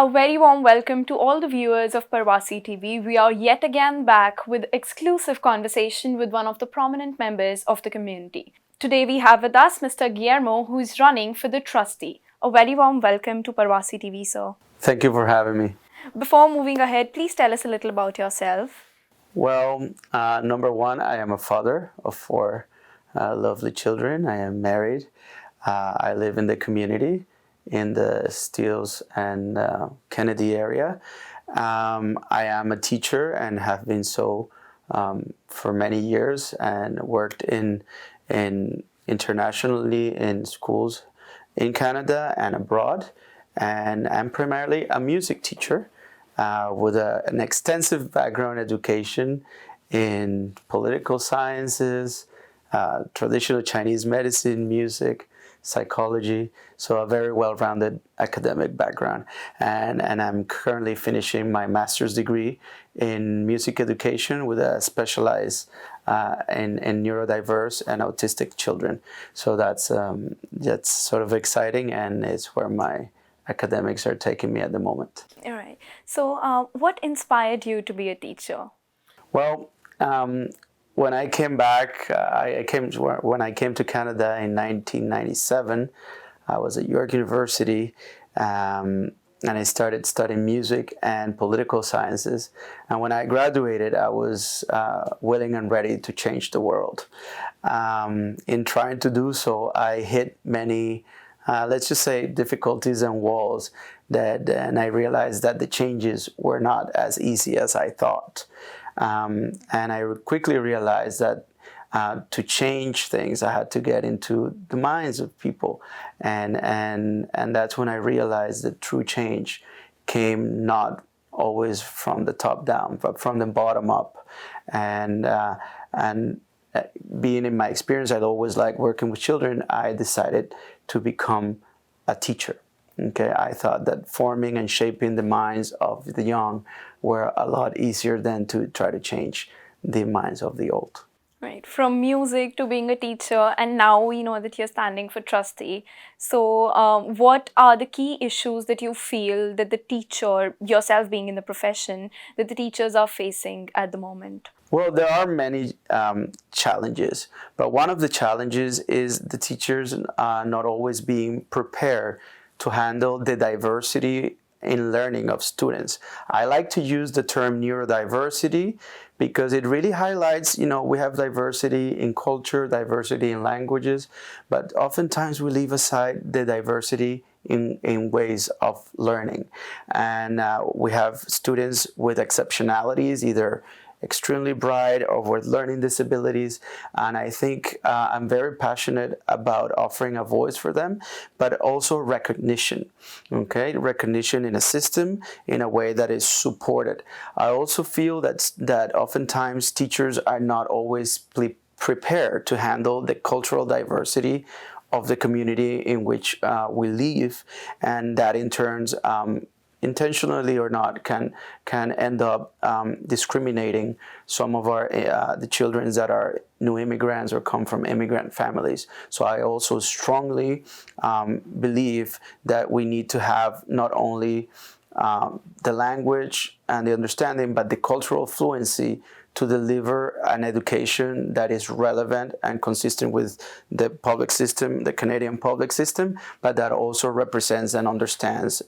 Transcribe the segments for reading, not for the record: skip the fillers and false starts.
A very warm welcome to all the viewers of Parvasi TV. We are yet again back with exclusive conversation with one of the prominent members of the community. Today we have with us Mr. Guillermo, who is running for the Trustee. A very warm welcome to Parvasi TV, sir. Thank you for having me. Before moving ahead, please tell us a little about yourself. Well, number one, I am a father of four lovely children. I am married. I live in the community in the Steeles and Kennedy area. I am a teacher and have been so for many years, and worked in internationally in schools in Canada and abroad. And I'm primarily a music teacher with an extensive background education in political sciences, traditional Chinese medicine, music, psychology, so a very well-rounded academic background. And I'm currently finishing my master's degree in music education with a specialized in neurodiverse and autistic children. So that's sort of exciting, and it's where my academics are taking me at the moment. All right. So, what inspired you to be a teacher? Well, when I came back, when I came to Canada in 1997. I was at York University, and I started studying music and political sciences. And when I graduated, I was willing and ready to change the world. In trying to do so, I hit many, let's just say, difficulties and walls and I realized that the changes were not as easy as I thought. And I quickly realized that to change things, I had to get into the minds of people, and that's when I realized that true change came not always from the top down, but from the bottom up. And being in my experience, I'd always liked working with children. I decided to become a teacher. Okay, I thought that forming and shaping the minds of the young were a lot easier than to try to change the minds of the old. Right, from music to being a teacher, and now we know that you're standing for Trustee. So, what are the key issues that you feel that the teacher, yourself being in the profession, that the teachers are facing at the moment? Well, there are many challenges, but one of the challenges is the teachers not always being prepared to handle the diversity in learning of students. I like to use the term neurodiversity because it really highlights, we have diversity in culture, diversity in languages, but oftentimes we leave aside the diversity in ways of learning. And we have students with exceptionalities, either extremely bright or with learning disabilities, and I think I'm very passionate about offering a voice for them, but also recognition, recognition in a system in a way that is supported. I also feel that oftentimes teachers are not always prepared to handle the cultural diversity of the community in which we live, and that in turns intentionally or not, can end up discriminating some of the children that are new immigrants or come from immigrant families. So I also strongly believe that we need to have not only the language and the understanding, but the cultural fluency to deliver an education that is relevant and consistent with the public system, the Canadian public system, but that also represents and understands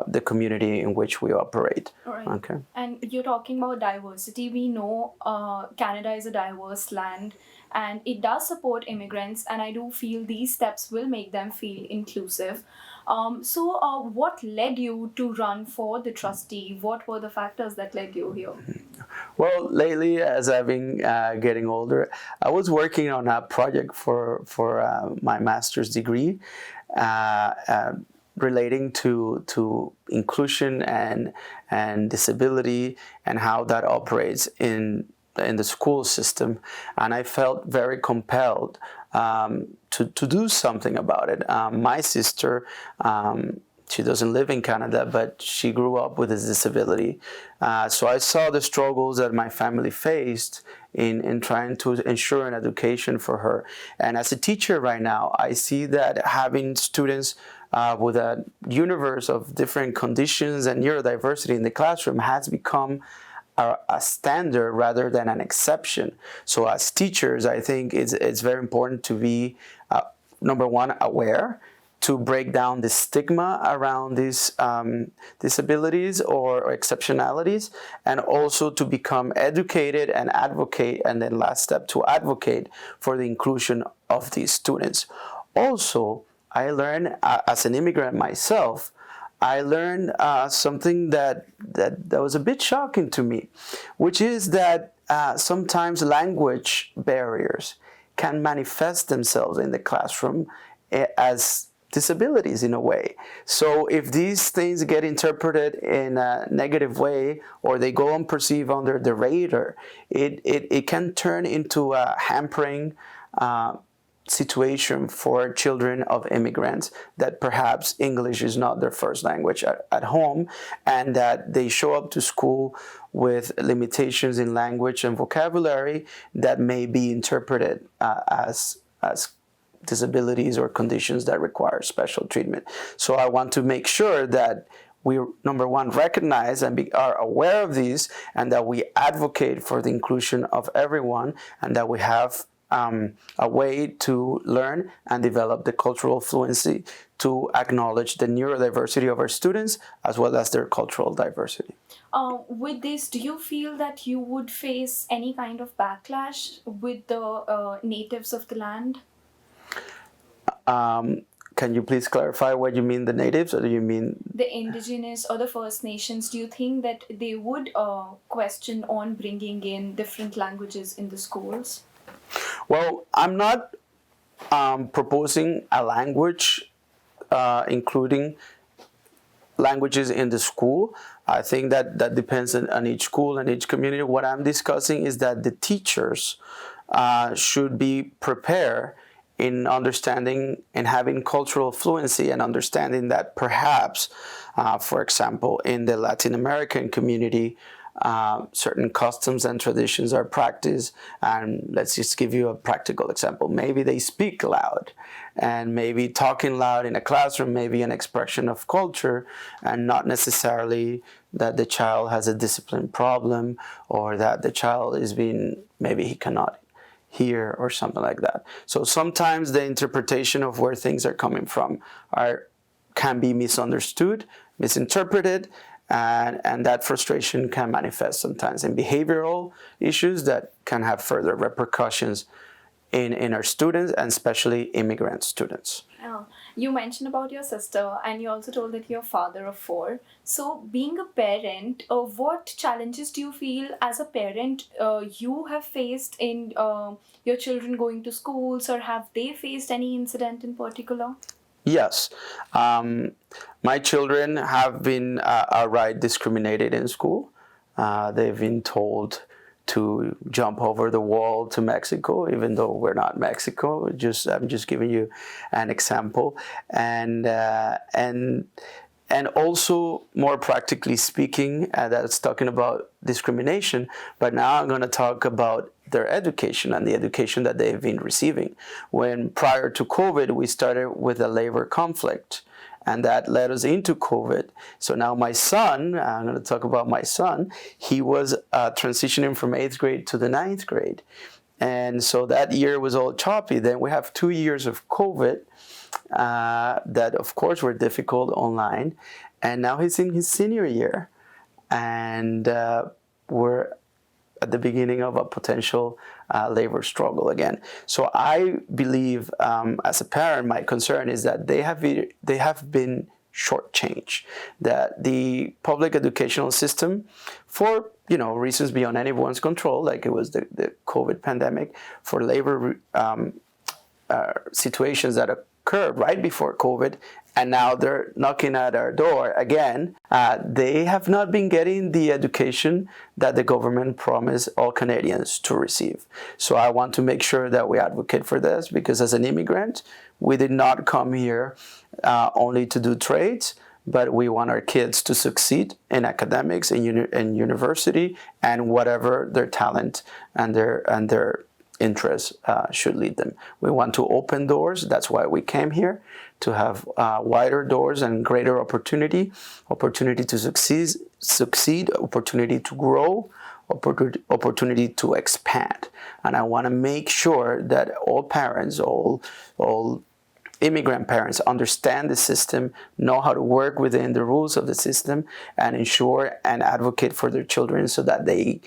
the community in which we operate. Right. Okay. And you're talking about diversity. We know Canada is a diverse land, and it does support immigrants, and I do feel these steps will make them feel inclusive. So, what led you to run for the Trustee? What were the factors that led you here? Well, lately, as I've been getting older, I was working on a project for my master's degree relating to inclusion and disability and how that operates in the school system, and I felt very compelled to do something about it. My sister, she doesn't live in Canada, but she grew up with a disability. So I saw the struggles that my family faced in trying to ensure an education for her. And as a teacher right now, I see that having students with a universe of different conditions and neurodiversity in the classroom has become a standard rather than an exception. So as teachers, I think it's very important to be, number one, aware, to break down the stigma around these disabilities or exceptionalities, and also to become educated and advocate, and then last step, to advocate for the inclusion of these students. Also, I learned as an immigrant myself, I learned something that was a bit shocking to me, which is that sometimes language barriers can manifest themselves in the classroom as disabilities in a way. So if these things get interpreted in a negative way, or they go unperceived under the radar, it can turn into a hampering situation for children of immigrants, that perhaps English is not their first language at home, and that they show up to school with limitations in language and vocabulary that may be interpreted as disabilities or conditions that require special treatment. So I want to make sure that we, number one, recognize and are aware of these, and that we advocate for the inclusion of everyone, and that we have a way to learn and develop the cultural fluency to acknowledge the neurodiversity of our students as well as their cultural diversity. With this, do you feel that you would face any kind of backlash with the natives of the land? Can you please clarify what you mean, the natives, or do you mean the indigenous or the First Nations? Do you think that they would question on bringing in different languages in the schools? Well, I'm not proposing a language, including languages in the school. I think that depends on each school and each community. What I'm discussing is that the teachers should be prepared in understanding and having cultural fluency, and understanding that perhaps, for example, in the Latin American community, certain customs and traditions are practiced. And let's just give you a practical example. Maybe they speak loud, and maybe talking loud in a classroom may be an expression of culture, and not necessarily that the child has a discipline problem, or that the child is being, maybe he cannot hear or something like that. So sometimes the interpretation of where things are coming from can be misunderstood, misinterpreted, and that frustration can manifest sometimes in behavioral issues that can have further repercussions in our students, and especially immigrant students. You mentioned about your sister, and you also told that you're a father of 4. So, being a parent, what challenges do you feel as a parent you have faced in your children going to schools, or have they faced any incident in particular? Yes. My children have been outright discriminated in school. They've been told to jump over the wall to Mexico, even though we're not Mexico. I'm just giving you an example, and also, more practically speaking, that's talking about discrimination. But now I'm going to talk about their education and the education that they've been receiving. When prior to COVID, we started with a labor conflict, and that led us into COVID. So now my son, I'm going to talk about my son, he was transitioning from 8th grade to the 9th grade. And so that year was all choppy. Then we have 2 years of COVID that, of course, were difficult online. And now he's in his senior year. And we're at the beginning of a potential labor struggle again. So I believe, as a parent, my concern is that they have been shortchanged. That the public educational system, for reasons beyond anyone's control, like it was the COVID pandemic, for labor situations that occurred right before COVID, and now they're knocking at our door again, they have not been getting the education that the government promised all Canadians to receive. So I want to make sure that we advocate for this, because as an immigrant, we did not come here only to do trades, but we want our kids to succeed in academics, in university, and whatever their talent and their interests should lead them. We want to open doors. That's why we came here, to have wider doors and greater opportunity to succeed, opportunity to grow, opportunity to expand. And I want to make sure that all parents, all immigrant parents understand the system, know how to work within the rules of the system, and ensure and advocate for their children so that they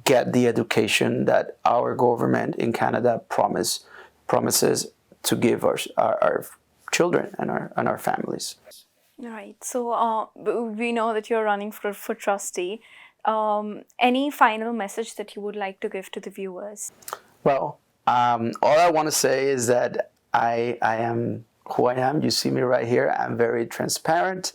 get the education that our government in Canada promises to give our children and our families. Right. So we know that you're running for trustee. Any final message that you would like to give to the viewers? Well, all I want to say is that I am who I am. You see me right here. I'm very transparent.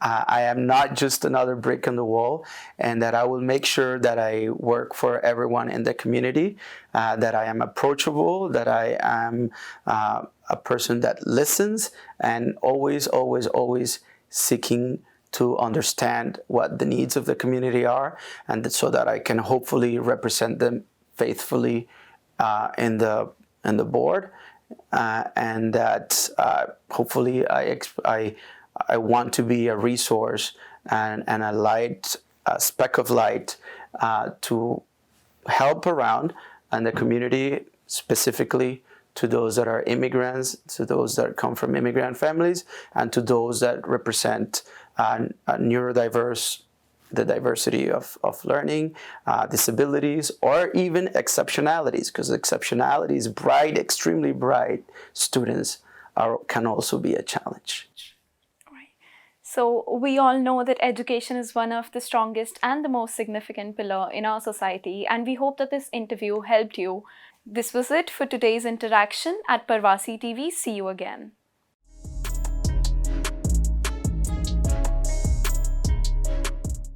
I am not just another brick in the wall, and that I will make sure that I work for everyone in the community, that I am approachable, that I am a person that listens, and always, always, always seeking to understand what the needs of the community are, and so that I can hopefully represent them faithfully in the board, and that hopefully I want to be a resource and a light, a speck of light to help around in the community, specifically to those that are immigrants, to those that come from immigrant families, and to those that represent neurodiverse, the diversity of learning, disabilities, or even exceptionalities, because exceptionalities, bright, extremely bright students can also be a challenge. So we all know that education is one of the strongest and the most significant pillar in our society, and we hope that this interview helped you. This was it for today's interaction at Parvasi TV. See you again.